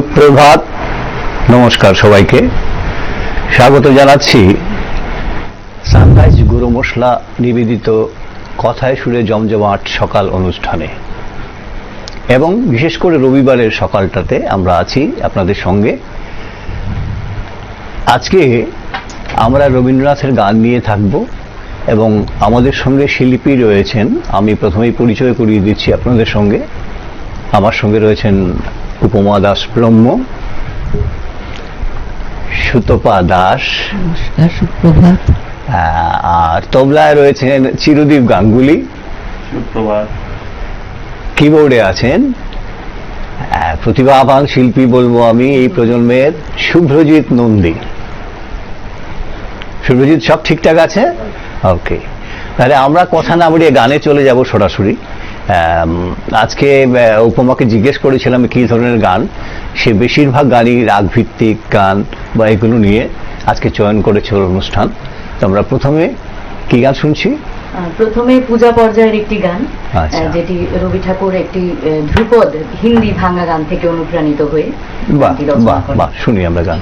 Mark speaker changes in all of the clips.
Speaker 1: সুপ্রভাত, নমস্কার সবাইকে। স্বাগত জানাচ্ছি সানরাইজ গুঁড়ো মশলা নিবেদিত কথায় সুরে জমজমাট সকাল অনুষ্ঠানে, এবং বিশেষ করে রবিবারের সকালটাতে আমরা আছি আপনাদের সঙ্গে। আজকে আমরা রবীন্দ্রনাথের গান নিয়ে থাকব এবং আমাদের সঙ্গে শিল্পী রয়েছেন। আমি প্রথমেই পরিচয় করিয়ে দিচ্ছি আপনাদের সঙ্গে। আমার সঙ্গে রয়েছেন উপমা দাস ব্রহ্ম, সুতপা দাস,
Speaker 2: সুপ্রভাত,
Speaker 1: আর তবলায় রয়েছেন চিরদীপ গাঙ্গুলি,
Speaker 3: সুপ্রভাত।
Speaker 1: কিবোর্ডে আছেন প্রতিভাবান শিল্পী বলবো আমি এই প্রজন্মের শুভ্রজিৎ নন্দী। শুভ্রজিৎ, সব ঠিকঠাক আছে? ওকে, তাহলে আমরা কথা না বাড়িয়ে গানে চলে যাব সরাসরি। আজকে উপমাকে জিজ্ঞেস করেছিলাম কি ধরনের গান, সে বেশিরভাগ গানই রাগ ভিত্তিক গান বা এগুলো নিয়ে আজকে চয়ন করেছে ওর অনুষ্ঠান। তো আমরা প্রথমে কি গান শুনছি?
Speaker 2: প্রথমে পূজা পর্যায়ের একটি গান, যেটি রবি ঠাকুর একটি ধ্রুপদ হিন্দি ভাঙা গান থেকে অনুপ্রাণিত হয়ে।
Speaker 1: বাহ বাহ বাহ, শুনি আমরা গান।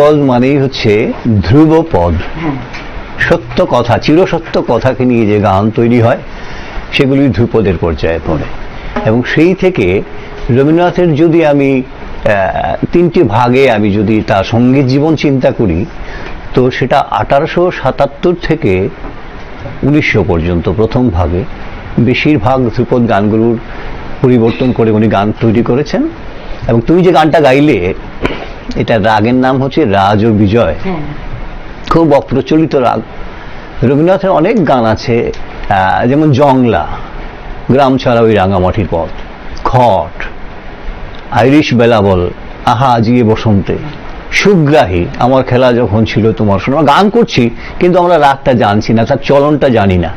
Speaker 1: ধ্রুপদ মানেই হচ্ছে ধ্রুব পদ,
Speaker 2: হ্যাঁ
Speaker 1: সত্য কথা, চিরসত্য কথাকে নিয়ে যে গান তৈরি হয় সেগুলি ধ্রুপদের পর্যায়ে পড়ে। এবং সেই থেকে রবীন্দ্রনাথের যদি আমি তিনটি ভাগে আমি যদি তার সঙ্গীত জীবন চিন্তা করি, তো সেটা 1877 থেকে 1900 পর্যন্ত প্রথম ভাগে বেশিরভাগ ধ্রুপদ গানগুলোর পরিবর্তন করে উনি গান তৈরি করেছেন। এবং তুমি যে গানটা গাইলে, এটা রাগের নাম হচ্ছে রাজ ও বিজয়,
Speaker 2: হ্যাঁ
Speaker 1: খুব অপ্রচলিত রাগ। রবীন্দ্রনাথের অনেক গান আছে, যেমন জংলা, গ্রাম ছাড়া ওই রাঙামাটির পথ, খট, আইরিশ বেলাবল, আহা আজিয়ে বসন্তে, সুগ্রাহী, আমার খেলা যখন ছিল তোমার সঙ্গে। আমরা গান করছি কিন্তু আমরা রাগটা জানছি না, তার চলনটা জানি না।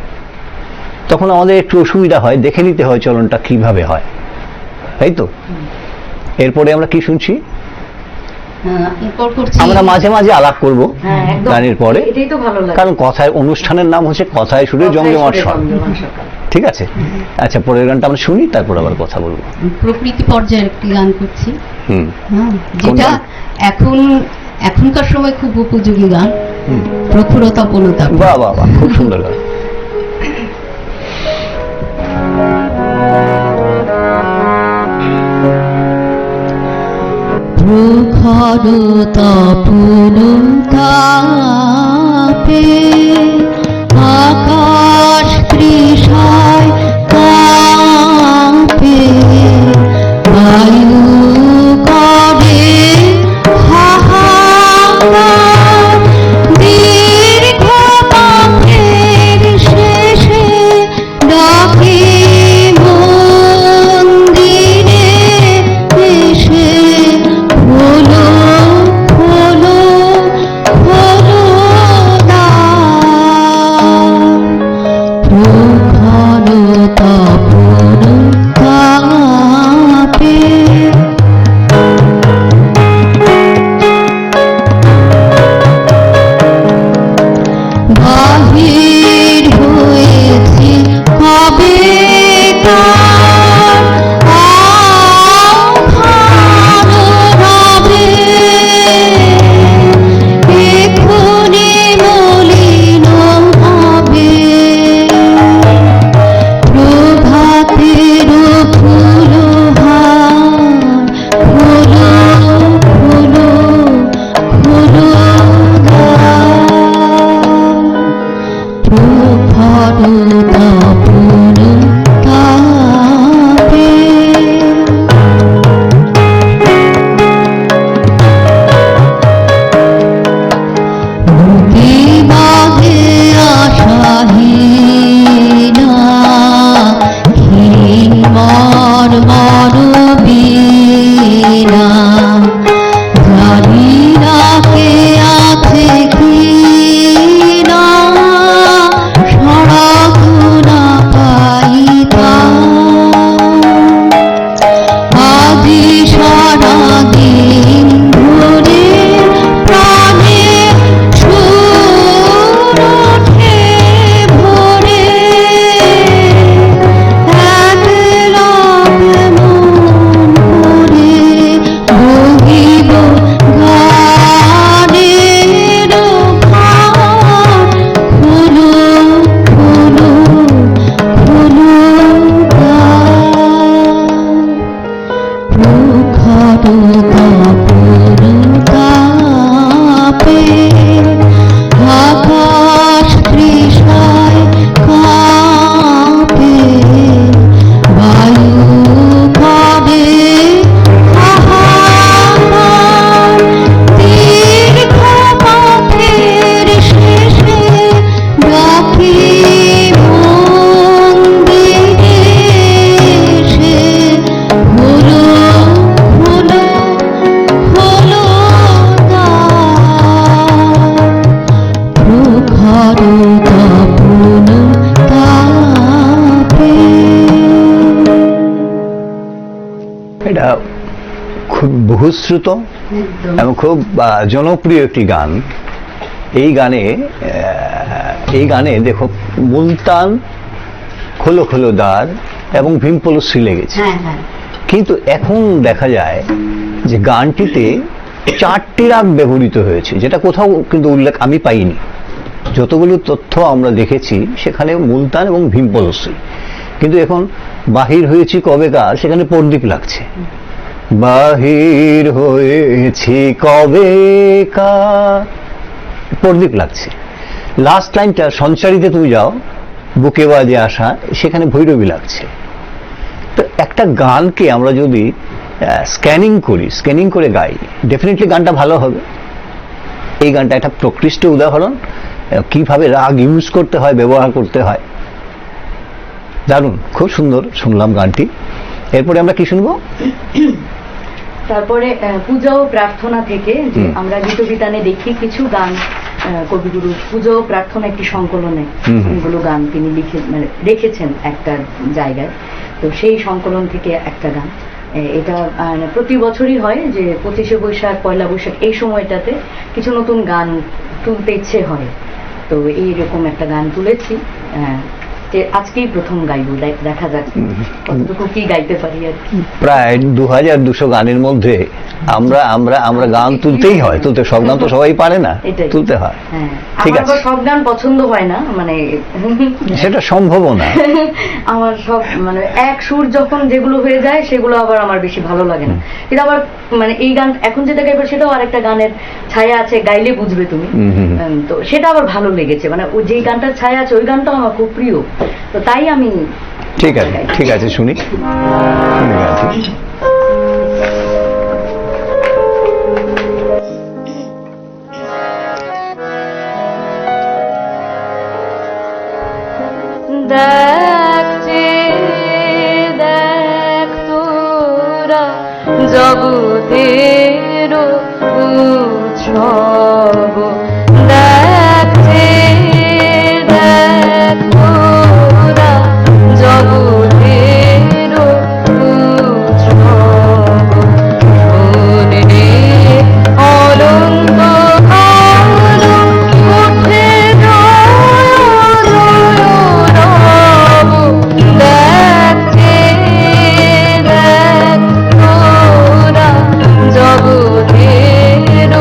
Speaker 1: তখন আমাদের একটু অসুবিধা হয়, দেখে নিতে হয় চলনটা কিভাবে হয়, তাই তো? এরপরে আমরা কি শুনছি? আমরা মাঝে মাঝে আলাপ করব
Speaker 2: হ্যাঁ, একদম।
Speaker 1: গানের পরে,
Speaker 2: এটাই তো ভালো লাগে।
Speaker 1: কারণ কথায়, অনুষ্ঠানের নাম হচ্ছে কথায় সুরে জমজমাট স্বর। ঠিক আছে, আচ্ছা পরের গানটা আমরা শুনি, তারপর আবার কথা বলবো।
Speaker 3: প্রকৃতি পর্যায়ের একটি গান করছি,
Speaker 1: হুম,
Speaker 3: যেটা এখনকার সময় খুব উপযোগী গান, প্রখরতা বনতা।
Speaker 1: বাহ বাহ বাহ, খুব সুন্দর গান।
Speaker 3: প্রখরতা বনতাপে আকাশ তৃষায় কাঁপে, বায়ু করে হাহাকার, দীর্ঘ পথের শেষে ডাকে মন্দিরে এসে, খোলো খোলো খোলো দ্বার, প্রখরতা বনতাপে। বাহির হয়েছি কবেকার, আধার রবে এক্ষুনি মলিন হবে, প্রভাতের ফুলহার, খোলো খোলো খোলো দ্বার, প্রখরতা বনতাপে। বাঘে আশাহীনা, ক্ষীণ মর্মর বীণা, জানি না কে আছে কি না, সড়ক না পাইতা, আজি সারাদিন ধরে প্রাণে সুর ওঠে ভোরে, একলা মন করে বহিব গানের ভার, খোলো খোলো খোলো দ্বার, প্রখরতা বনতাপে আকাশ তৃষায় কাঁপে, বায়ু করে হাহাকার, দীর্ঘ পথের শেষে ডাকে মন্দিরে এসে, খোলো খোলো খোলো দ্বার, প্রখরতা বনতাপে।
Speaker 1: এটা খুব বহুশ্রুত এবং খুব জনপ্রিয় একটি গান। এই গানে দেখো মুলতান, খোলো খোলো দ্বার এবং ভীমপলশ্রী লেগেছে।
Speaker 2: হ্যাঁ হ্যাঁ
Speaker 1: কিন্তু এখন দেখা যায় যে গানটিতে 4টি রাগ ব্যবহৃত হয়েছে, যেটা কোথাও কিন্তু উল্লেখ আমি পাইনি। যতগুলো তথ্য আমরা দেখেছি সেখানে মুলতান এবং ভীমপদশ্রী, কিন্তু এখন বাহির হয়েছি কবেকার, সেখানে পরদীপ লাগছে। বাহির হয়েছি কবেকার, পরদীপ লাগছে। লাস্ট লাইনটা সঞ্চারিতে তুমি যাও, বুকে বাজে আসা, সেখানে ভৈরবী লাগছে। তো একটা গানকে আমরা যদি স্ক্যানিং করে গাই, ডেফিনেটলি গানটা ভালো হবে। এই গানটা একটা প্রকৃষ্ট উদাহরণ কিভাবে রাগ ইউজ করতে হয়, ব্যবহার করতে হয়। দারুণ, খুব সুন্দর শুনলাম গানটি। এরপরে আমরা কি শুনবো?
Speaker 2: তারপরে পূজা ও প্রার্থনা থেকে যে আমরা গীতবিতানে দেখি কিছু গান, কবিগুরু পূজা ও প্রার্থনা একটি সংকলনে এগুলো গান তিনি রেখেছেন একটা জায়গায়। তো সেই সংকলন থেকে একটা গান, এটা প্রতি বছরই হয় যে 25শে বৈশাখ, পয়লা বৈশাখ এই সময়টাতে কিছু নতুন গান তুলতে ইচ্ছে হয়। তো এইরকম একটা গান তুলেছি, যে আজকেই প্রথম গাইবো, দেখা যাক কতটুকু কি গাইতে পারি আর কি।
Speaker 1: প্রায় 2200 গানের মধ্যে আমরা আমরা আমরা গান তুলতেই হয়, তুলতে সব গান তো সবাই পারে না, তুলতে হয়। ঠিক আছে,
Speaker 2: সব গান পছন্দ হয় না, মানে
Speaker 1: সেটা সম্ভব না।
Speaker 2: আমার সব মানে এক সুর যখন যেগুলো হয়ে যায় সেগুলো আবার আমার বেশি ভালো লাগে না। কিন্তু আবার মানে এই গান এখন যেটা গাইবো সেটাও আরেকটা গানের ছায়া আছে, গাইলে বুঝবে তুমি। তো সেটা আবার ভালো লেগেছে, মানে ওই যে গানটার ছায়া আছে ওই গানটাও আমার খুব প্রিয়, তো তাই আমি।
Speaker 1: ঠিক আছে, ঠিক আছে, শুনি।
Speaker 2: দেখছে দেখ তোরা জগতের উৎসব, দেখছে দেখ তোরা জগতের উৎসব, শুনে অনন্ত কাল উঠে দেখছে দেখ তোরা জগতের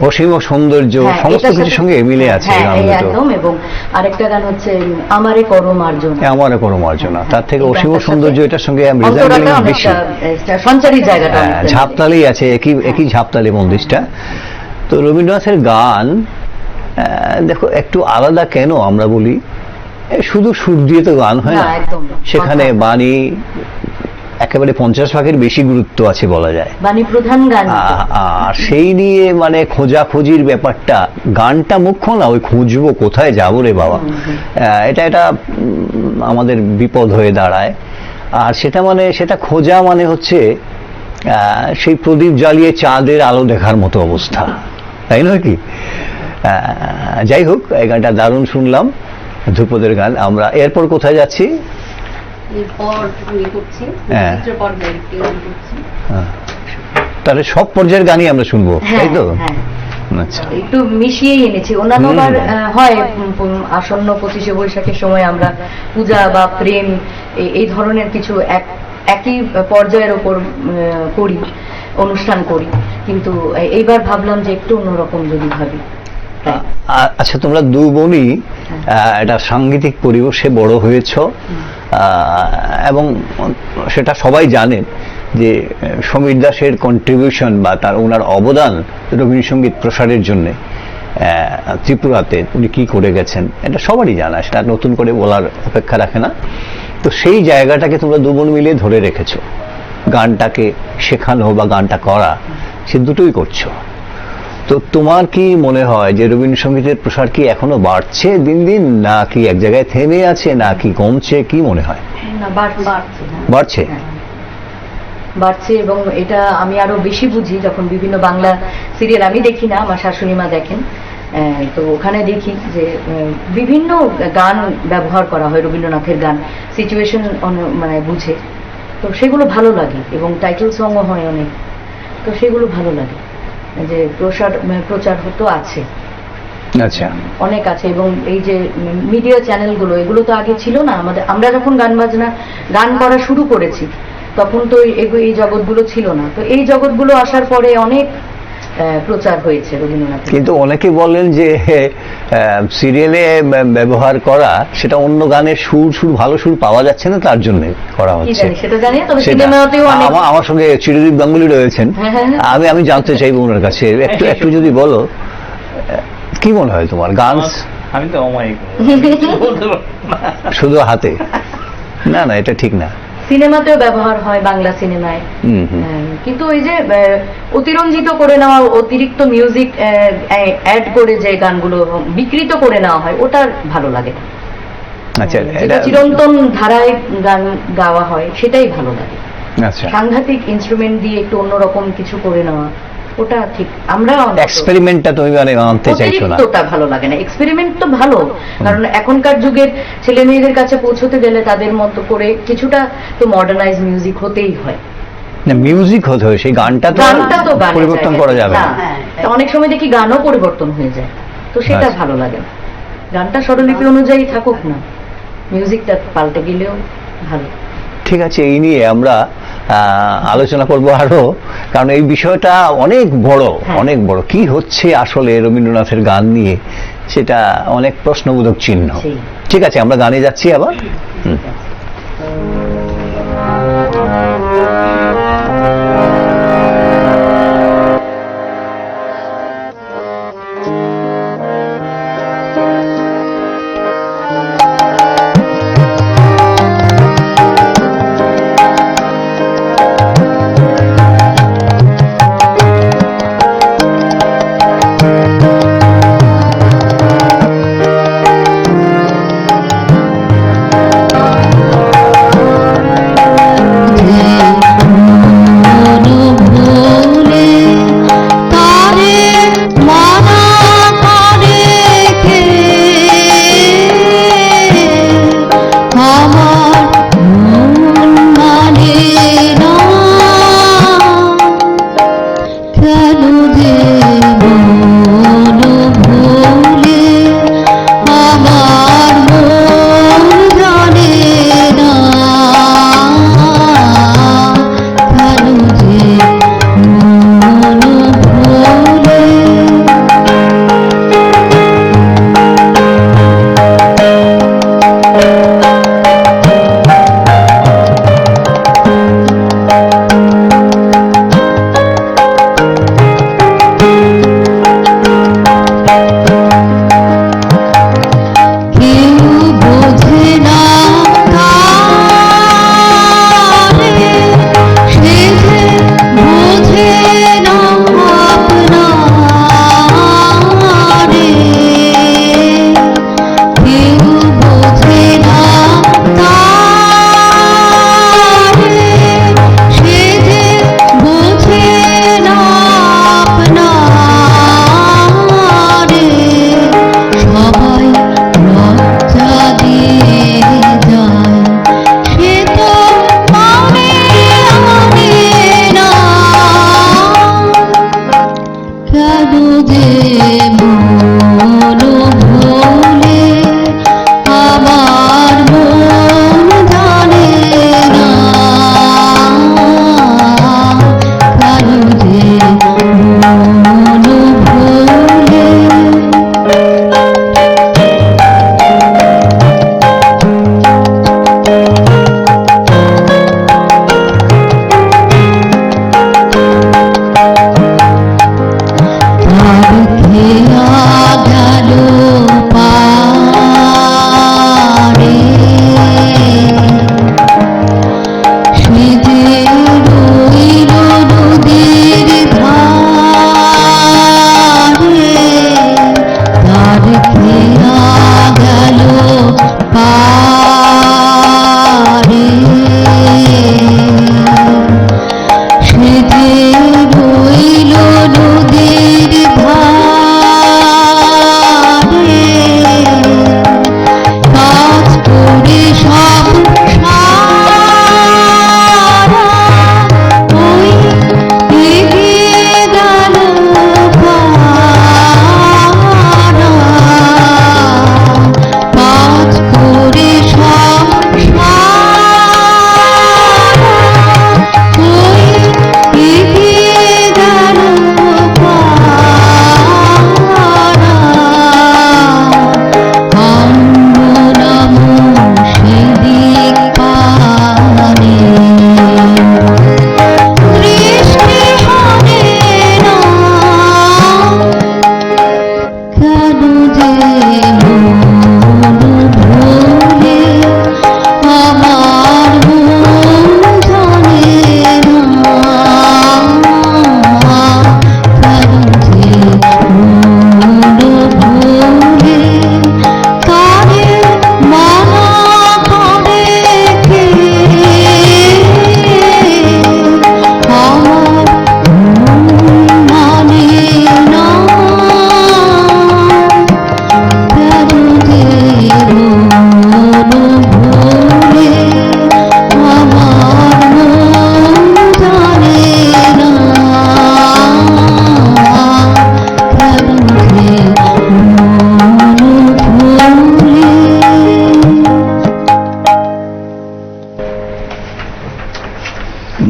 Speaker 1: অসীম সৌন্দর্য
Speaker 2: হ্যাঁ,
Speaker 1: সমস্ত
Speaker 2: এটার
Speaker 1: কিছুর
Speaker 2: সাথে-
Speaker 1: সঙ্গে মিলে আছে
Speaker 2: হ্যাঁ, এই
Speaker 1: গানগুলো।
Speaker 2: একদম। এবং আরেকটা গান হচ্ছে আমারে করো মার্জন।
Speaker 1: আমার কোনো মার্জনা, তার থেকে
Speaker 2: এই
Speaker 1: অসীম
Speaker 2: গানটার
Speaker 1: সৌন্দর্য
Speaker 2: সাথে
Speaker 1: এটার সঙ্গে
Speaker 2: অন্তরাটা
Speaker 1: রিজেম্বলিং
Speaker 2: অনেকটা,
Speaker 1: বেশি।
Speaker 2: সঞ্চারী জায়গাটা
Speaker 1: হ্যাঁ,
Speaker 2: অনেকটা।
Speaker 1: ঝাপতালি আছে, একই ঝাপতালি মন্দিরটা। তো রবীন্দ্রনাথের গান দেখো একটু আলাদা কেন আমরা বলি, শুধু সুর দিয়ে তো গান হয়
Speaker 2: না,
Speaker 1: না,
Speaker 2: একদম।
Speaker 1: সেখানে
Speaker 2: কথা।
Speaker 1: বাণী একেবারে 50 ভাগের বেশি গুরুত্ব আছে বলা যায়।
Speaker 2: বাণী প্রধান গান।
Speaker 1: আর সেই নিয়ে মানে খোঁজাখুঁজির ব্যাপারটা, গানটা মুখ্য না, ওই খুঁজবো কোথায় যাবো রে বাবা, এটা আমাদের বিপদ হয়ে দাঁড়ায়। আর সেটা খোঁজা মানে হচ্ছে সেই প্রদীপ জ্বালিয়ে চাঁদের আলো দেখার মতো অবস্থা, তাই নয় কি? যাই হোক, এই গানটা দারুণ শুনলাম, ধ্রুপদের গান। আমরা এরপর কোথায় যাচ্ছি?
Speaker 4: এরপর ইয়ে করছি,
Speaker 1: হ্যাঁ।
Speaker 4: চিত্র পর্যায়ে একটি গান করছি।
Speaker 1: তাহলে সব পর্যায়ের গানই আমরা শুনবো,
Speaker 2: হ্যাঁ,
Speaker 1: তাই তো?
Speaker 2: হ্যাঁ।
Speaker 1: আচ্ছা,
Speaker 2: একটু মিশিয়েই এনেছি। অন্যান্যবার হয় আসন্ন 25শে বৈশাখের সময় আমরা পূজা বা প্রেম এই ধরনের কিছু একই পর্যায়ের ওপর করি, অনুষ্ঠান করি, কিন্তু এইবার ভাবলাম যে একটু অন্যরকম যদি ভাবি। তাই।
Speaker 1: আচ্ছা, তোমরা দু বোনই একটা সাংগীতিক পরিবেশে বড় হয়েছ, এবং সেটা সবাই জানেন যে সমীর দাসের কন্ট্রিবিউশন বা ওনার অবদান রবীন্দ্রসঙ্গীত প্রসারের জন্য ত্রিপুরাতে উনি কি করে গেছেন, এটা সবারই জানা, সেটা নতুন করে বলার অপেক্ষা রাখে না। তো সেই জায়গাটাকে তোমরা দু বোন মিলে ধরে রেখেছো, গানটাকে শেখানো বা গানটা করা, সে দুটোই করছো। তো তোমার কি মনে হয় যে রবীন্দ্রসঙ্গীতের প্রসার কি এখনো বাড়ছে দিন দিন, না কি এক জায়গায় থেমে আছে, না কি কমছে, কি মনে হয়?
Speaker 2: না, বাড়ছে।
Speaker 1: বাড়ছে।
Speaker 2: বাড়ছে, এবং এটা আমি আরো বেশি বুঝি যখন বিভিন্ন বাংলা সিরিয়াল আমি দেখি না, আমার শাশুড়ি মা দেখেন, তো ওখানে দেখি যে বিভিন্ন গান ব্যবহার করা হয়, রবীন্দ্রনাথের গান, সিচুয়েশন মানে বুঝে, তো সেগুলো ভালো লাগে, এবং টাইটেল সংও হয় অনেক, তো সেগুলো ভালো লাগে যে প্রচার হতো আছে,
Speaker 1: আচ্ছা,
Speaker 2: অনেক আছে। এবং এই যে মিডিয়া চ্যানেলগুলো, এগুলো তো আগে ছিল না আমাদের। আমরা যখন গান করা শুরু করেছি তখন তো এই জগৎগুলো ছিল না, তো এই জগৎগুলো আসার পরে অনেক প্রচার হয়েছে রবীন্দ্রনাথ।
Speaker 1: কিন্তু অনেকে বলেন যে সিরিয়ালে ব্যবহার করা, সেটা অন্য গানের সুর ভালো সুর পাওয়া যাচ্ছে না, তার জন্য করা
Speaker 2: কি
Speaker 1: হচ্ছে।
Speaker 2: জানি, সেটা জানি না, তবে
Speaker 1: সেটা।
Speaker 2: সিনেমাতেও অনেক।
Speaker 1: আমার সঙ্গে চিরদীপ গাঙ্গুলি রয়েছেন,
Speaker 2: হ্যাঁ, হ্যাঁ, হ্যাঁ।
Speaker 1: আমি জানতে চাইবো ওনার কাছে একটু যদি বলো, কি মনে হয় তোমার গান
Speaker 5: আমি তো অমায়িক
Speaker 1: শুধু হাতে? না, এটা ঠিক না।
Speaker 2: সিনেমাতেও ব্যবহার হয়, বাংলা সিনেমায়, কিন্তু ওই যে অতিরঞ্জিত করে নেওয়া, অতিরিক্ত মিউজিক অ্যাড করে যে গানগুলো বিকৃত করে নেওয়া হয়, ওটা ভালো লাগে না।
Speaker 1: আচ্ছা,
Speaker 2: যেটা
Speaker 1: এটা
Speaker 2: চিরন্তন ধারায় গান গাওয়া হয় সেটাই ভালো লাগে।
Speaker 1: আচ্ছা,
Speaker 2: সাংঘাতিক ইনস্ট্রুমেন্ট দিয়ে একটু অন্যরকম কিছু করে নেওয়া, ওটা ঠিক। আমরা
Speaker 1: এক্সপেরিমেন্টটা তুমি মানে আনতে চাইছো না?
Speaker 2: অতিরিক্তটা ভালো লাগে না। এক্সপেরিমেন্ট তো ভালো, কারণ এখনকার যুগের ছেলে মেয়েদের কাছে পৌঁছতে গেলে তাদের মতো করে কিছুটা তো মডার্নাইজ মিউজিক হতেই হয়।
Speaker 1: না, মিউজিক হতে হয়, সেই গানটা তো
Speaker 2: গানের
Speaker 1: পরিবর্তন
Speaker 2: জায়গায়
Speaker 1: করা যাবে
Speaker 2: না।
Speaker 1: না।
Speaker 2: তা অনেক সময় দেখি গানও পরিবর্তন হয়ে যায়, তো সেটা
Speaker 1: আচ্ছা।
Speaker 2: ভালো লাগে না। গানটা স্বরলিপি অনুযায়ী থাকুক না, মিউজিকটা পাল্টে গেলেও ভালো।
Speaker 1: ঠিক আছে, এই নিয়ে আমরা আলোচনা করবো আরো, কারণ এই বিষয়টা অনেক বড়,
Speaker 2: হ্যাঁ।
Speaker 1: অনেক বড়। কি হচ্ছে আসলে রবীন্দ্রনাথের গান নিয়ে, সেটা অনেক প্রশ্নবোধক চিহ্ন।
Speaker 2: সেই।
Speaker 1: ঠিক আছে, আমরা গানে যাচ্ছি আবার।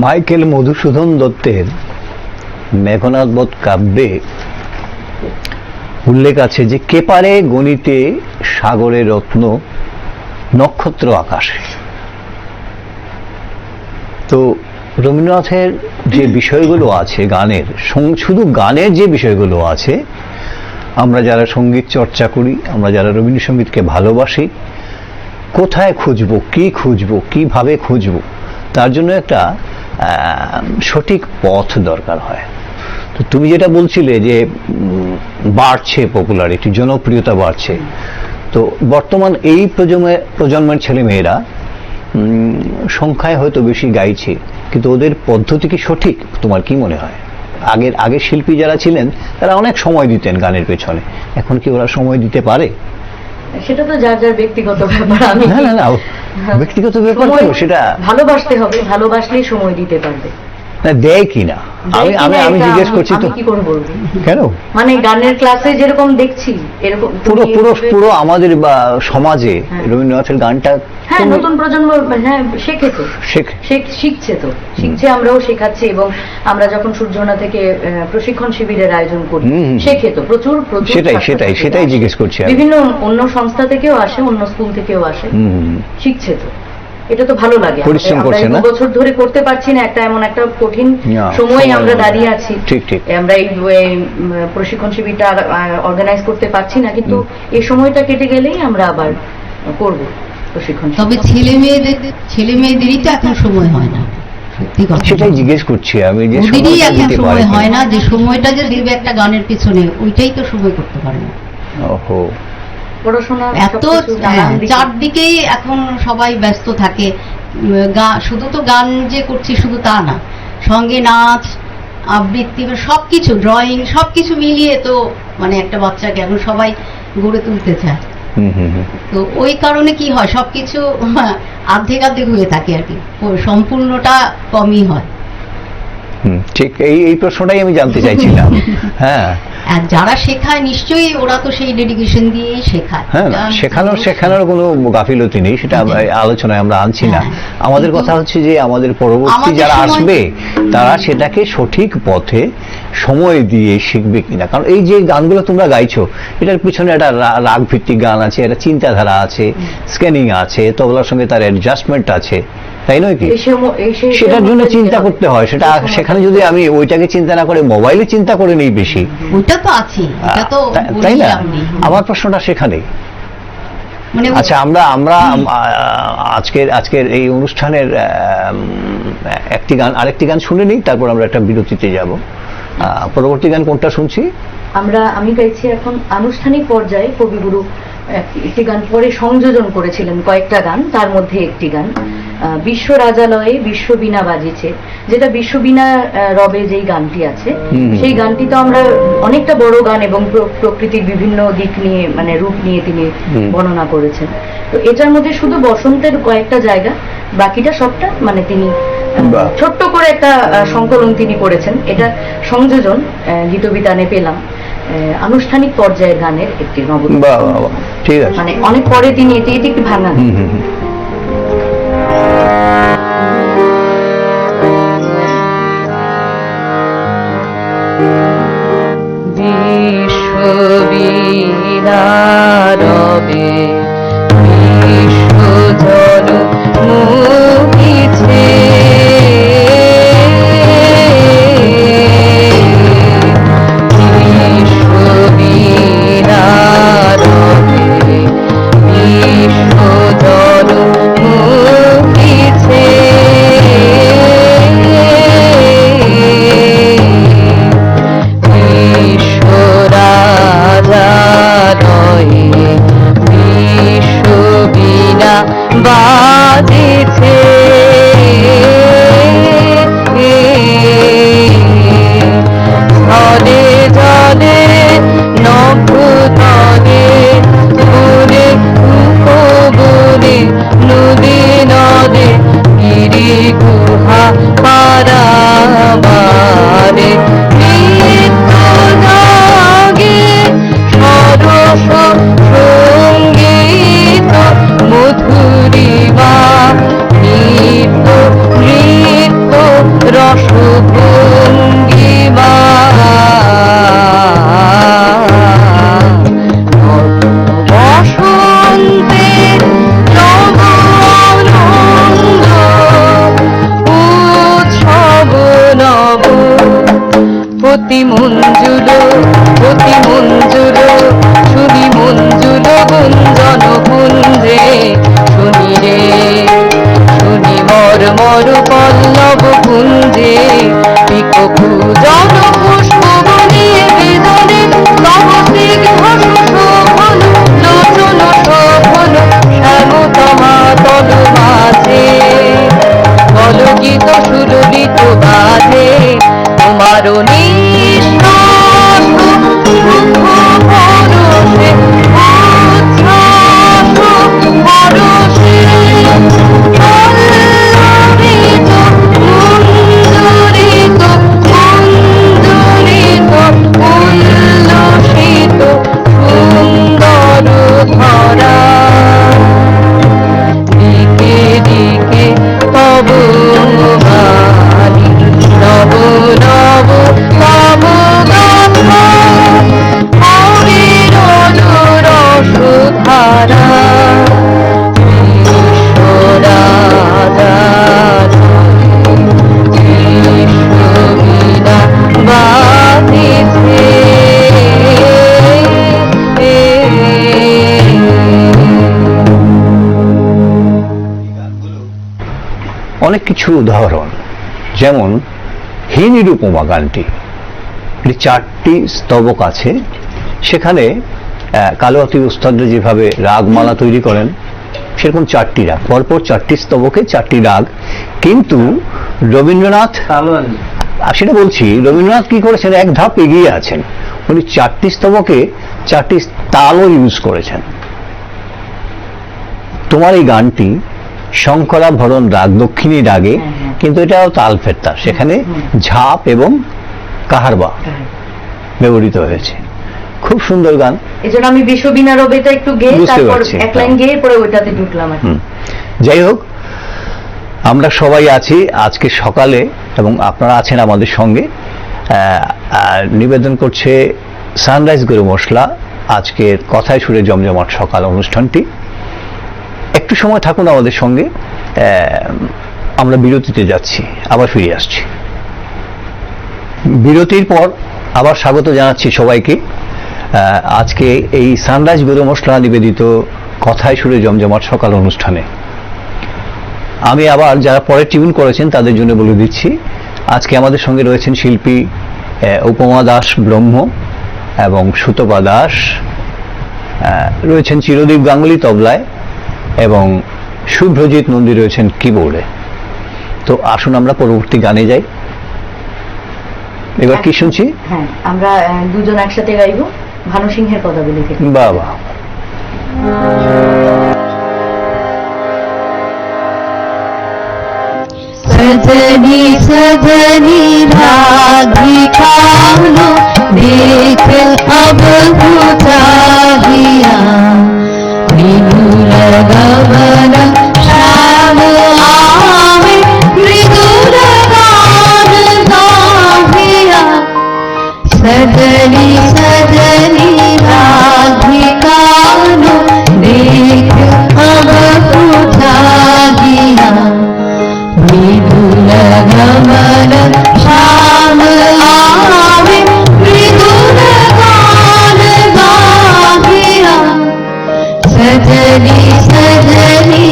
Speaker 1: মাইকেল মধুসূদন দত্তের মেঘনাদ বধ কাব্যে উল্লেখ আছে যে কে পারে গণিতে সাগরে রত্ন নক্ষত্র আকাশে। তো রবীন্দ্রনাথের যে বিষয়গুলো আছে গানের, শুধু গানের যে বিষয়গুলো আছে, আমরা যারা সঙ্গীত চর্চা করি, আমরা যারা রবীন্দ্রসঙ্গীতকে ভালোবাসি, কোথায় খুঁজবো, কি খুঁজবো, কিভাবে খুঁজবো, তার জন্য একটা সঠিক পথ দরকার হয়। তো তুমি যেটা বলছিলে যে বাড়ছে পপুলারিটি, জনপ্রিয়তা বাড়ছে, তো বর্তমান এই প্রজন্মের ছেলে মেয়েরা সংখ্যায় হয়তো বেশি গাইছে, কিন্তু ওদের পদ্ধতি কি সঠিক? তোমার কি মনে হয়? আগের শিল্পী যারা ছিলেন তারা অনেক সময় দিতেন গানের পেছনে, এখন কি ওরা সময় দিতে পারে?
Speaker 2: সেটা তো যার যার ব্যক্তিগত ব্যাপার। আমি
Speaker 1: না ব্যক্তিগত ব্যাপার তো, সেটা
Speaker 2: ভালোবাসতে হবে, ভালোবাসলেই সময় দিতে পারবে।
Speaker 1: না দেয় কিনা আমি জিজ্ঞেস করছি। তো
Speaker 2: কি করে বলবো
Speaker 1: কেন,
Speaker 2: মানে গানের ক্লাসে যেরকম দেখছি এরকম
Speaker 1: পুরো আমাদের সমাজে রবীন্দ্রনাথের গানটা
Speaker 2: নতুন প্রজন্ম শেখে তো, শিখছে, আমরাও শেখাচ্ছি। এবং আমরা যখন সূর্যনা থেকে প্রশিক্ষণ শিবিরের আয়োজন করি, শেখে তো প্রচুর।
Speaker 1: সেটাই জিজ্ঞেস করছি।
Speaker 2: বিভিন্ন অন্য সংস্থা থেকেও আসে, অন্য স্কুল থেকেও আসে, শিখছে তো। এটা তো ভালো লাগে। আমরা 2 বছর ধরে করতে পারছি না, এমন একটা কঠিন সময় আমরা দাঁড়িয়ে আছি। আমরা এই প্রশিক্ষণ শিবিরটা অর্গানাইজ করতে পারছি না, কিন্তু এই সময়টা কেটে গেলেই আমরা আবার করব প্রশিক্ষণ।
Speaker 3: তবে ছেলে মেয়েদেরই তো এখন সময় হয় না, সত্যি কথা
Speaker 1: সেটাই জিজ্ঞেস করছি আমি, যে
Speaker 3: এখন সময় হয় না, যে সময়টা যে দেবে একটা গানের পিছনে, ওইটাই তো সময় করতে পারে না।
Speaker 1: ওহো,
Speaker 3: এত চারদিকেই এখন সবাই ব্যস্ত থাকে। শুধু তো গান যে করছি শুধু তা না, সঙ্গে নাচ, আবৃত্তি, সবকিছু, ড্রয়িং, সবকিছু মিলিয়ে তো মানে একটা বাচ্চাকে এখন সবাই গড়ে তুলতে চায়। তো ওই কারণে কি হয়, সবকিছু অর্ধেক হয়ে থাকে আর কি, সম্পূর্ণটা কমই হয়।
Speaker 1: ঠিক এই প্রশ্নটাই আমি জানতে চাইছিলাম। হ্যাঁ,
Speaker 3: আর যারা শেখায় নিশ্চয়ই ওরা তো সেই ডেডিকেশন দিয়েই শেখায়।
Speaker 1: হ্যাঁ, শেখানোর কোনো গাফিলতি নেই, সেটা আলোচনায় আমরা আনছি না। আমাদের কথা হচ্ছে যে আমাদের পরবর্তী যারা আসবে তারা সেটাকে সঠিক পথে সময় দিয়ে শিখবে কিনা। কারণ এই যে গানগুলো তোমরা গাইছো, এটার পিছনে একটা রাগ ভিত্তিক গান আছে, একটা চিন্তাধারা আছে, স্ক্যানিং আছে, তবলার সঙ্গে তার অ্যাডজাস্টমেন্ট আছে, তাই নয় কি? সেটার জন্য চিন্তা করতে হয়। সেটা সেখানে যদি আমি ওইটাকে চিন্তা না করে মোবাইলে চিন্তা করে নেই বেশি,
Speaker 3: ওইটা তো আছে, এটা তো
Speaker 1: তাই না? আমার প্রশ্নটা সেখানে। আচ্ছা, আমরা আজকের এই অনুষ্ঠানের আরেকটি গান শুনে নিই, তারপর আমরা একটা বিরতিতে যাব। পরবর্তী গান কোনটা শুনছি?
Speaker 2: আমি গাইছি এখন আনুষ্ঠানিক পর্যায়ে। কবিগুরু একটি গান পরে সংযোজন করেছিলেন, কয়েকটা গান, তার মধ্যে একটি গান বিশ্ব রাজালয়ে বিশ্ববীণা বাজিছে, যেটা বিশ্ববীণা রবে যেই গানটি আছে, সেই গানটি তো আমরা অনেকটা বড় গান এবং প্রকৃতির বিভিন্ন দিক নিয়ে, মানে রূপ নিয়ে তিনি বর্ণনা করেছেন। তো এটার মধ্যে শুধু বসন্তের কয়েকটা জায়গা, বাকিটা সবটা মানে তিনি ছোট্ট করে একটা সংকলন তিনি করেছেন। এটা সংযোজন গীতবিতানে পেলাম, আনুষ্ঠানিক পর্যায়ের গানের একটি নবরূপ।
Speaker 1: ঠিক আছে,
Speaker 2: মানে অনেক পরে তিনি এটি একটি ভাঙা। বিশ্ববীণা রবে বিশ্বজন মুখিছে, বিশ্ববীণা রবে বিশ্বজন মুখিছে, বিশ্বরাজা নয়
Speaker 5: শুনি মঞ্জুল অতি মঞ্জুল শুনি মঞ্জুল গুঞ্জন কুঞ্জে শুনি রে শুনি মর মর পল্লব কুঞ্জে পিক পূজন পুষ্প বনিয়ে বেদনে তব স্নিগ্ধ সুশোভন লোচন শোভন শ্যামতমা তল মাঝে কলকিত সুললিত বাজে তোমার নিঃশ্বাস সুখ পরশে উচ্ছ্বাস পরশে পল্লবিত মুঞ্জরিত কুঞ্জরিত উল্লসিত সুন্দর ধরা দিকে দিকে তব বাণী নব নব তব গাথা হরির রসধারা বিশ্ববীণা বাজিছে
Speaker 1: অনেক কিছু উদাহরণ, যেমন হে নিরুপমা গানটি, এটি 4টি স্তবক আছে। সেখানে কালোয়াতি উস্তাদরা যেভাবে রাগমালা তৈরি করেন সেরকম 4টি রাগ, পরপর 4টি স্তবকে 4টি রাগ। কিন্তু রবীন্দ্রনাথ, সেটা বলছি, রবীন্দ্রনাথ কি করেছেন, এক ধাপ এগিয়ে আছেন। উনি 4টি স্তবকে 4টি তালও ইউজ করেছেন। তোমার এই গানটি শঙ্করাভরণ রাগ, দক্ষিণী রাগে, কিন্তু এটাও তাল ফেরতা, সেখানে ঝাপ এবং কাহারবা ব্যবহৃত হয়েছে। খুব সুন্দর গান।
Speaker 2: এজন্য আমি বিশ্ববীণা রবিটা একটু গেয়ে
Speaker 1: বুঝতে
Speaker 2: তারপর
Speaker 1: পারছি,
Speaker 2: এক লাইন গেয়ে পরে ওইটাতে ঢুকলাম আর কি।
Speaker 1: যাই হোক, আমরা সবাই আছি আজকে সকালে এবং আপনারা আছেন আমাদের সঙ্গে। নিবেদন করছে সানরাইজ গরু মশলা আজকের কথায় সুরে জমজমাট সকাল অনুষ্ঠানটি। একটু সময় থাকুন আমাদের সঙ্গে, আমরা বিরতিতে যাচ্ছি, আবার ফিরে আসছি। বিরতির পর আবার স্বাগত জানাচ্ছি সবাইকে আজকে এই সানরাইজ গরু মশলা নিবেদিত কথায় সুরে জমজমাট সকাল অনুষ্ঠানে। আমি আবার যারা পরে টিউন করেছেন তাদের জন্য বলে দিচ্ছি, আজকে আমাদের সঙ্গে রয়েছেন শিল্পী উপমা দাস ব্রহ্ম এবং সুতপা দাস, রয়েছেন চিরদীপ গাঙ্গুলি তবলায় এবং শুভ্রজিৎ নন্দী রয়েছেন কিবোর্ডে। তো আসুন আমরা পরবর্তী গানে যাই। এবার কি শুনছি?
Speaker 2: হ্যাঁ, আমরা দুজন একসাথে গাইবো ভানু সিংহের পদাবলী থেকে।
Speaker 1: বাবা,
Speaker 5: सजनी सजनी राधिका लो देख अब चाहिया मृदुल गगन श्याम आवे मृदुल गान गाहिया सजनी सजनी राधिका लो देख अब चाहिया मृदुल गमन श्याम आवे मृदुल गान गाहिया सजनी सजनी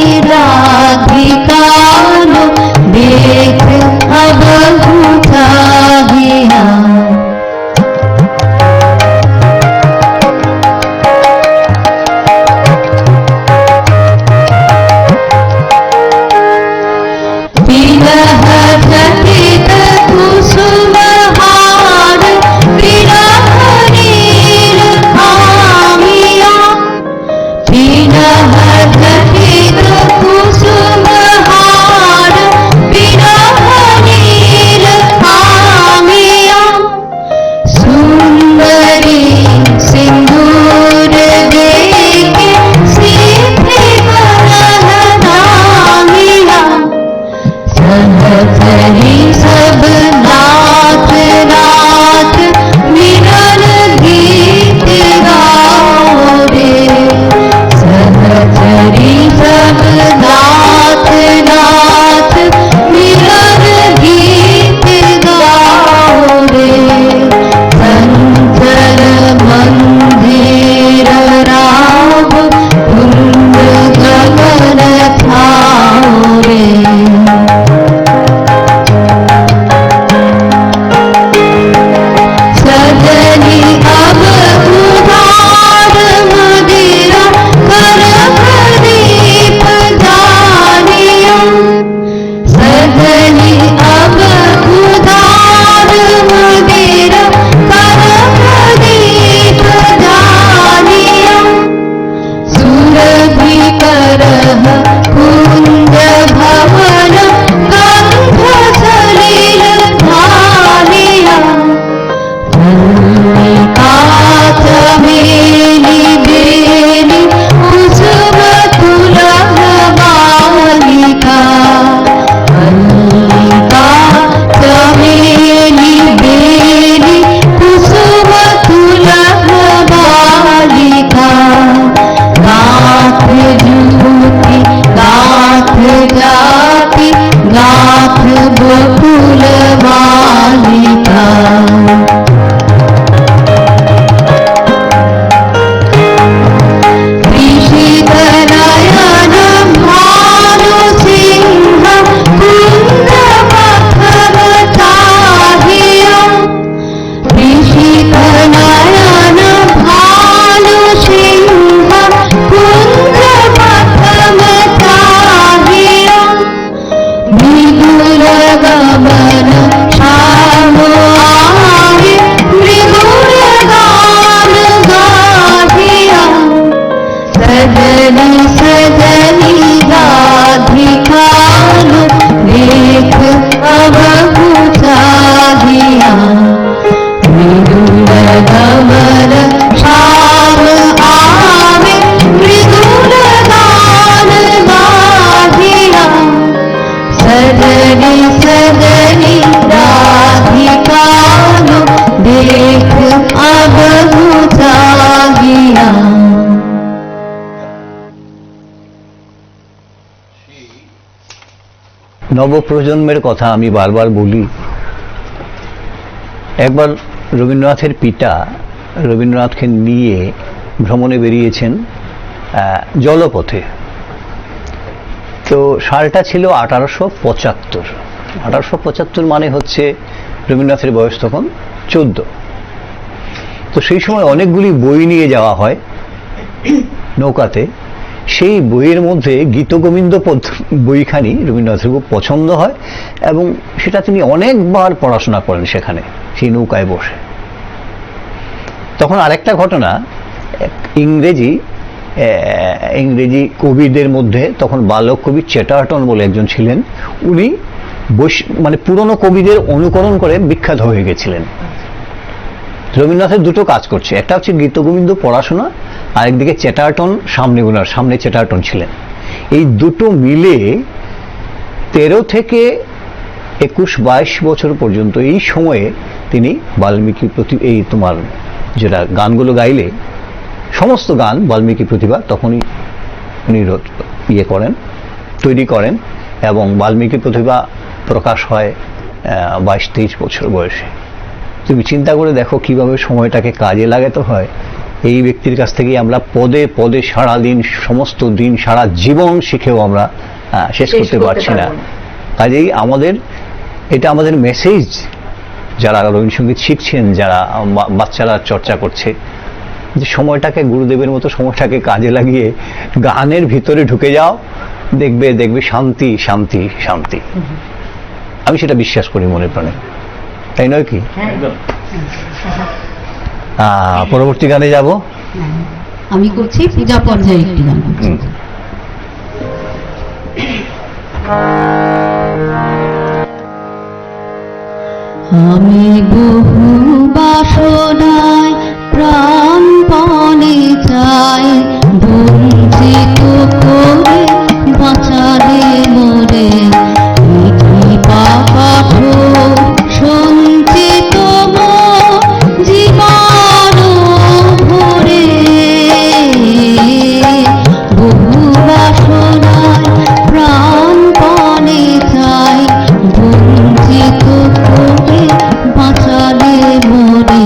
Speaker 1: নবপ্রজন্মের কথা আমি বারবার বলি। একবার রবীন্দ্রনাথের পিতা রবীন্দ্রনাথকে নিয়ে ভ্রমণে বেরিয়েছেন জলপথে। তো সালটা ছিল 1875। 1875 মানে হচ্ছে রবীন্দ্রনাথের বয়স তখন 14। তো সেই সময় অনেকগুলি বই নিয়ে যাওয়া হয় নৌকাতে। সেই বইয়ের মধ্যে গীতগোবিন্দ বইখানি রবীন্দ্রনাথের খুব পছন্দ হয় এবং সেটা তিনি অনেকবার পড়াশোনা করেন সেখানে, সেই নৌকায় বসে। তখন আরেকটা ঘটনা, ইংরেজি কবিদের মধ্যে তখন বালক কবি চ্যাটার্টন বলে একজন ছিলেন। উনি মানে পুরনো কবিদের অনুকরণ করে বিখ্যাত হয়ে গেছিলেন। রবীন্দ্রনাথের দুটো কাজ করছে, একটা হচ্ছে গীতগোবিন্দ পড়াশোনা, আরেকদিকে চ্যাটার্টন সামনে চ্যাটার্টন ছিলেন। এই দুটো মিলে 13 থেকে 21-22 বছর পর্যন্ত এই সময়ে তিনি বাল্মীকি এই তোমার যেটা গানগুলো গাইলে সমস্ত গান বাল্মীকি প্রতিভা তখনই উনি তৈরি করেন এবং বাল্মীকি প্রতিভা প্রকাশ হয় 22-23 বছর বয়সে। তুমি চিন্তা করে দেখো কিভাবে সময়টাকে কাজে লাগাতে হয়। এই ব্যক্তির কাছ থেকেই আমরা পদে পদে সারা দিন, সমস্ত দিন, সারা জীবন শিখেও আমরা শেষ করতে পারছি না। কাজেই এটা আমাদের মেসেজ, যারা রবীন্দ্রসঙ্গীত শিখছেন, যারা বাচ্চারা চর্চা করছে, যে সময়টাকে গুরুদেবের মতো সময়টাকে কাজে লাগিয়ে গানের ভিতরে ঢুকে যাও, দেখবে শান্তি শান্তি শান্তি। আমি সেটা বিশ্বাস করি মনে প্রাণে, তাই নয় কি? পরবর্তী গানে যাব।
Speaker 3: আমি করছি পূজা পর্যায়ে একটি গান।
Speaker 5: আমি বহু বাসনায় প্রাণপণে চাই, বঞ্চিত করে বাঁচালে মোরে পাঠ সঞ্চিত জীবন ভরে। বহু বাসনায় প্রাণপণে চাই, বঞ্চিত করে বাঁচালে মোরে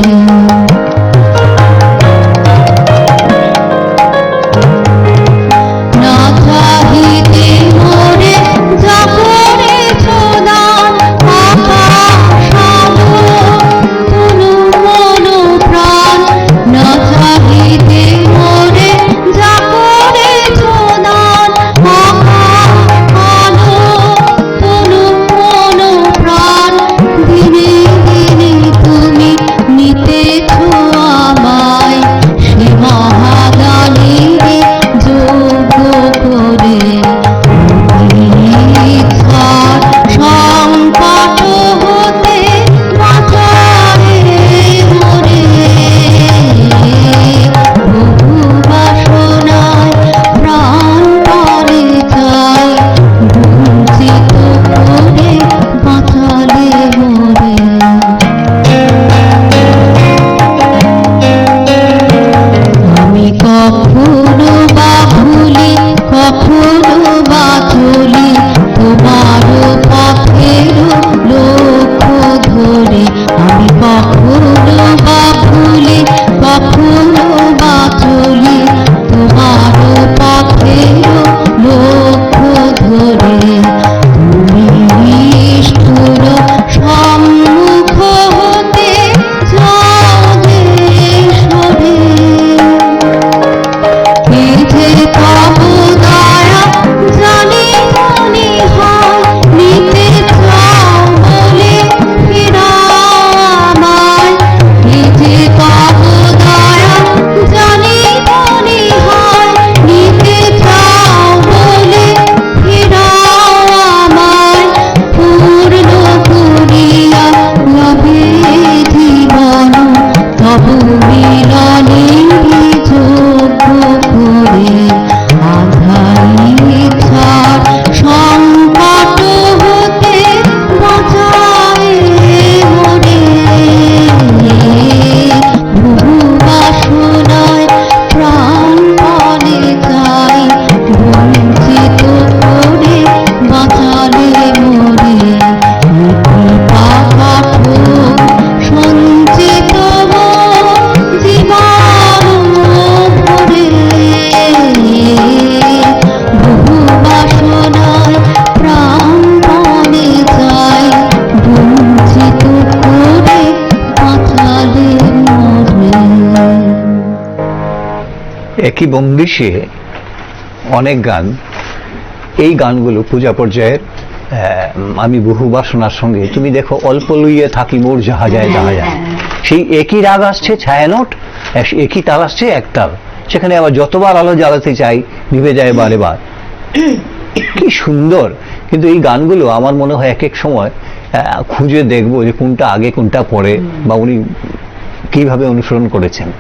Speaker 1: একই বন্দিশে অনেক গান, এই গানগুলো পূজা পর্যায়ের। আমি বহু বাসনার সঙ্গে, তুমি দেখো অল্প লইয়ে থাকি মোর যাহা যায় তাহা যায়, সেই একই রাগ আসছে ছায়ানট, একই তাল আসছে এক তাল, সেখানে আবার যতবার আলো জ্বালাতে চাই নিভে যায় বারে বার। কি সুন্দর! কিন্তু এই গানগুলো আমার মনে হয় এক এক সময় খুঁজে দেখবো যে কোনটা আগে কোনটা পরে, বা উনি কিভাবে অনুসরণ করেছেন।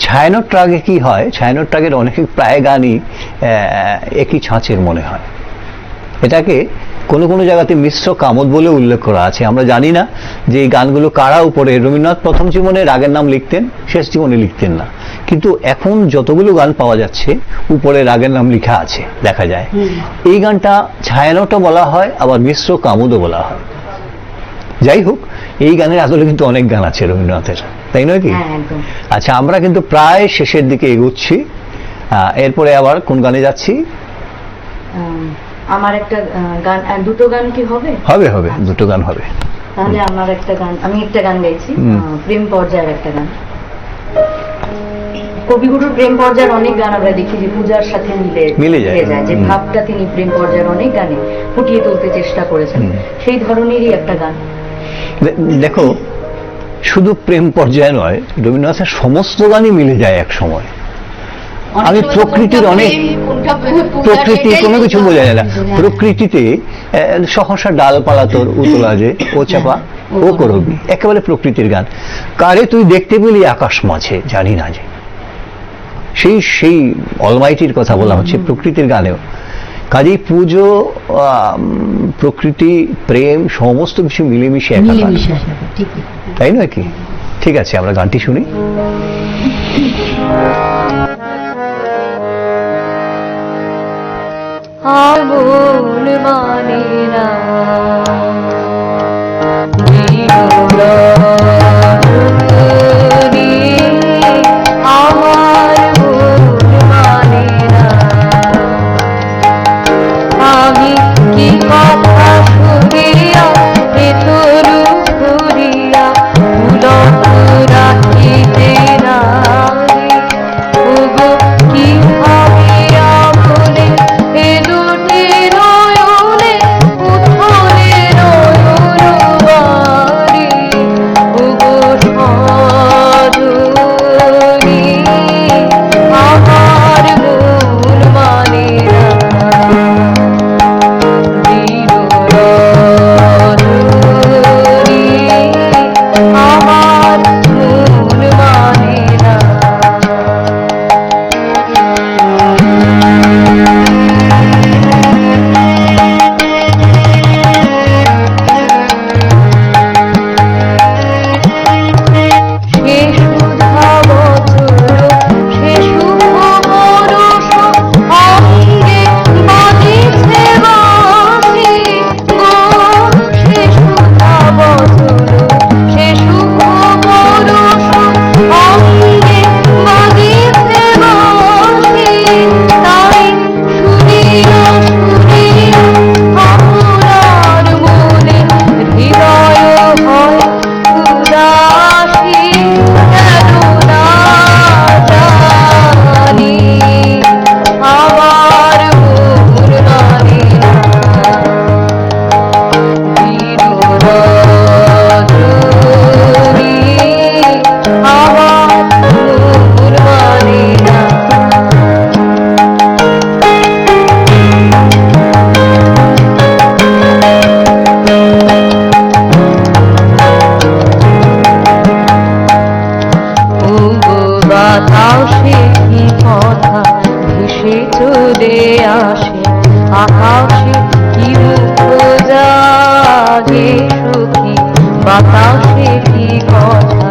Speaker 1: ছায়ানট রাগে কি হয়, ছায়ানট রাগের অনেক প্রায় গানই একই ছাঁচের মনে হয়। এটাকে কোনো কোনো জায়গাতে মিশ্র কামদ বলে উল্লেখ করা আছে। আমরা জানি না যে এই গানগুলো কারা উপরে। রবীন্দ্রনাথ প্রথম জীবনে রাগের নাম লিখতেন, শেষ জীবনে লিখতেন না, কিন্তু এখন যতগুলো গান পাওয়া যাচ্ছে উপরে রাগের নাম লেখা আছে, দেখা যায়। এই গানটা ছায়ানটও বলা হয়, আবার মিশ্র কামদও বলা হয়। যাই হোক, এই গানের আসলে কিন্তু অনেক গান আছে রবীন্দ্রনাথের, তাই নয় কি? আচ্ছা, আমরা কিন্তু প্রায় শেষের দিকে এগোচ্ছি। এরপরে আবার কোন গানে যাচ্ছি?
Speaker 2: আমার একটা গান, দুটো গান কি হবে?
Speaker 1: হবে হবে, দুটো গান হবে।
Speaker 2: তাহলে আমার একটা গান, আমি একটা গান গাইছি, প্রেম পর্যায়ের একটা গান। কবিগুরুর প্রেম পর্যায়ের অনেক গান আমরা দেখি যে পূজার সাথে মিলে যায়, যে ভাবটা তিনি প্রেম পর্যায়ের অনেক গানে ফুটিয়ে তুলতে চেষ্টা করেছেন, সেই ধরনেরই একটা গান।
Speaker 1: দেখো, শুধু প্রেম পর্যায়ে নয়, রবীন্দ্রনাথের সমস্ত গানই মিলে যায় এক সময়। আমি প্রকৃতির অনেক, প্রকৃতি কোনো কিছু বোঝা যায় না। প্রকৃতিতে সহসা ডালপালা তোর উতলা যে ও চাপা ও করবি, একেবারে প্রকৃতির গান। কারে তুই দেখতে পেলি আকাশ মাঝে জানি না যে, সেই সেই অলমাইটির কথা বলা হচ্ছে প্রকৃতির গানেও। কাজেই পুজো, প্রকৃতি, প্রেম সমস্ত কিছু মিলেমিশে একাকার, তাই নয় কি? ঠিক আছে, আমরা গানটি শুনি।
Speaker 5: আমন মানে না আমার মন মানে না, আমি কি কথা শুনিয়া ভেতরু ঘুরিয়া পুলক রাখিতে না, ওগো কি ভাবিয়া মনে এ দুটি নয়নে উঠলে নয়নবারি, ওগো সজনী আমার মন মানে না, বিরোধী আমার মন মানে না। সে সুধা মধুর, সে শুভ বরষ, অঙ্গে বাজিছে বাঁশি গো, সে সুধা মধুর, সে শুভ বরষ, অঙ্গে বাজিছে বাঁশি, তাই শুনিয়া শুনিয়া আপনার মনে হৃদয় হয় উদাসী, কেন না জানি আমার মন মানে না, বিরোধী আমার মন মানে না। বাতাসে কি কথা ভেসে চলে আসে, আকাশে কি মুখ জাগে সখী, বাতাসে কি কথা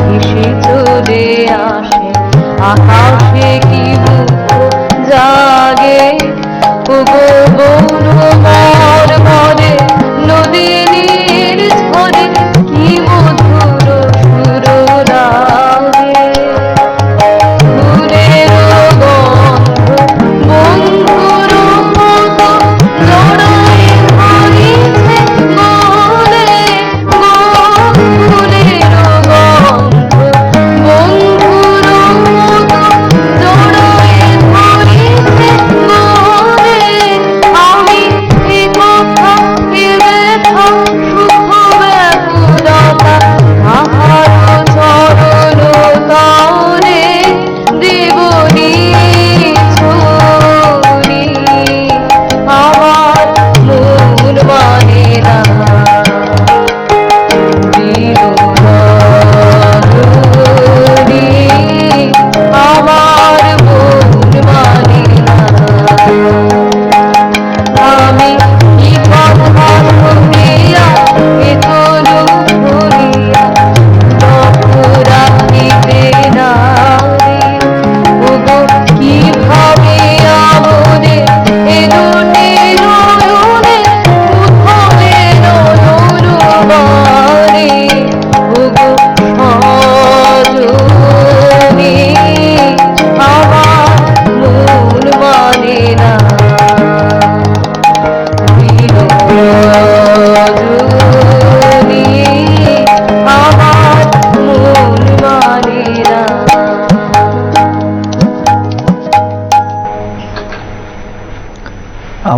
Speaker 5: ভেসে চলে আসে, আকাশে কি মুখ জাগে, ওগো বন মর মরে নদীর ঝরে কি মধুর সুর লাগে, ফুলের গন্ধ বন্ধুর মতো জড়ায় ধরিছে বলে গো, ফুলের গন্ধ বন্ধুর মতো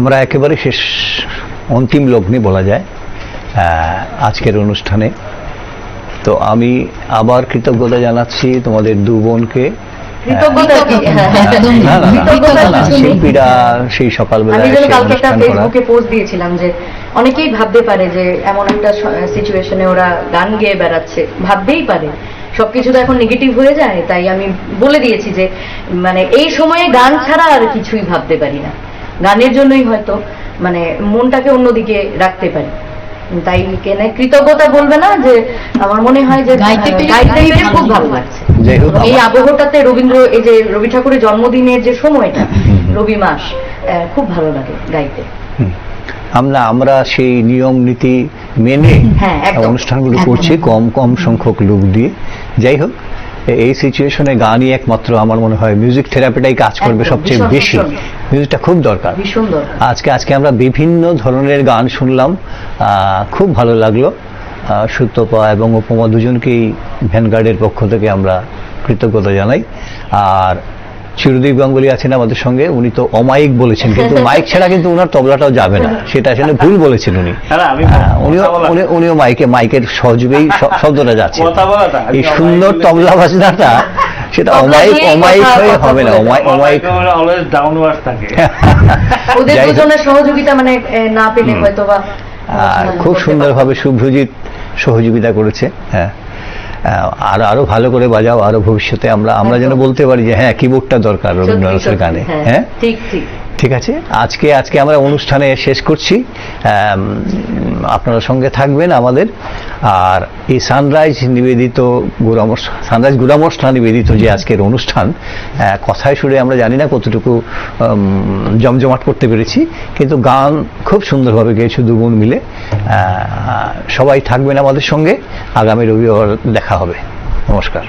Speaker 1: আমরা একেবারে শেষ অন্তিম লগ্নে বলা যায় আজকের অনুষ্ঠানে। তো আমি আবার কৃতজ্ঞতা জানাচ্ছি তোমাদের দু বোনকে।
Speaker 2: কৃতজ্ঞতা কি?
Speaker 3: একদম
Speaker 1: না, না, না,
Speaker 2: কৃতজ্ঞতা
Speaker 1: না,
Speaker 2: কিছু নেই।
Speaker 1: শিল্পীরা সেই সকালবেলা
Speaker 2: আমি যেন
Speaker 1: এসে
Speaker 2: কালকে একটা
Speaker 1: অনুষ্ঠান করা।
Speaker 2: ফেসবুকে পোস্ট দিয়েছিলাম যে অনেকেই ভাবতে পারে যে এমন একটা সিচুয়েশনে ওরা গান গেয়ে বেড়াচ্ছে, ভাবতেই পারে। সবকিছু তো এখন নেগেটিভ হয়ে যায়, তাই আমি বলে দিয়েছি যে মানে এই সময়ে গান ছাড়া আর কিছুই ভাবতে পারি না, গানের জন্যই হয়তো মানে মনটাকে অন্যদিকে রাখতে পারি। তাই কেন কৃতজ্ঞতা বলবে না, যে আমার মনে হয় যে
Speaker 3: গাইতে পেরে
Speaker 2: গাইতে
Speaker 3: খুবই
Speaker 2: পেরে খুব
Speaker 3: ভালো
Speaker 2: ভালো লাগছে।
Speaker 1: যাই হোক,
Speaker 2: এই
Speaker 1: আমার-
Speaker 2: আবহটাতে এই যে রবি ঠাকুরের জন্মদিনের যে সময়টা, রবি মাস, খুব ভালো লাগে গাইতে।
Speaker 1: হুম। আমরা সেই নিয়ম নীতি মেনে
Speaker 2: হ্যাঁ, একদম।
Speaker 1: অনুষ্ঠানগুলো
Speaker 3: একদম।
Speaker 1: করছি কম কম সংখ্যক লোক দিয়ে। যাই হোক, এই সিচুয়েশনে গানই একমাত্র আমার মনে হয় মিউজিক থেরাপিটাই কাজ করবে
Speaker 2: একদম,
Speaker 1: সবচেয়ে
Speaker 2: ভীষণ,
Speaker 1: বেশি।
Speaker 2: ভীষণ।
Speaker 1: মিউজিকটা খুব দরকার।
Speaker 2: ভীষণ দরকার।
Speaker 1: আজকে আমরা বিভিন্ন ধরনের গান শুনলাম, খুব ভালো লাগলো। সুতপা এবং উপমা দুজনকেই ভ্যানগার্ডের পক্ষ থেকে আমরা কৃতজ্ঞতা জানাই। আর চিরদীপ গাঙ্গুলি আছেন আমাদের সঙ্গে, উনি তো অমাইক বলেছেন, কিন্তু মাইক ছাড়া কিন্তু ওনার তবলাটাও যাবে না, সেটা আসলে ভুল বলেছেন উনি। উনিও মাইকের সহযোগেই শব্দটা যাচ্ছে।
Speaker 6: কথা বলাটা,
Speaker 1: এই সুন্দর তবলা বাজনাটা সেটা
Speaker 2: তবলা
Speaker 1: অমাইক
Speaker 2: দিয়েই
Speaker 1: অমাইক
Speaker 2: কথা
Speaker 1: হয়ে হবে না,
Speaker 2: বলে।
Speaker 1: অমাইক।
Speaker 6: অলওয়েজ ডাউনওয়ার্ড থাকে।
Speaker 2: ওদের
Speaker 1: যাই হোক।
Speaker 2: দুজনের সহযোগিতা মানে না পেলে হয়তো বা
Speaker 1: আর খুব সুন্দরভাবে শুভ্রজিৎ সহযোগিতা করেছে। হ্যাঁ, আরো ভালো করে বাজাও, আরো ভবিষ্যতে আমরা যেন
Speaker 2: একদম।
Speaker 1: বলতে পারি যে হ্যাঁ কিবোর্ডটা দরকার রবীন্দ্রনাথের গানে। হ্যাঁ,
Speaker 2: ঠিক ঠিক।
Speaker 1: ঠিক আছে। আজকে আমরা অনুষ্ঠানে শেষ করছি। আপনারা সঙ্গে থাকবেন আমাদের। আর এই সানরাইজ গুড়ামশলা নিবেদিত যে আজকের অনুষ্ঠান, কথায় সুরে আমরা জানি না কতটুকু জমজমাট করতে পেরেছি, কিন্তু গান খুব সুন্দরভাবে গেয়েছে দু বোন মিলে। সবাই থাকবেন আমাদের সঙ্গে। আগামী রবিবার দেখা হবে। নমস্কার।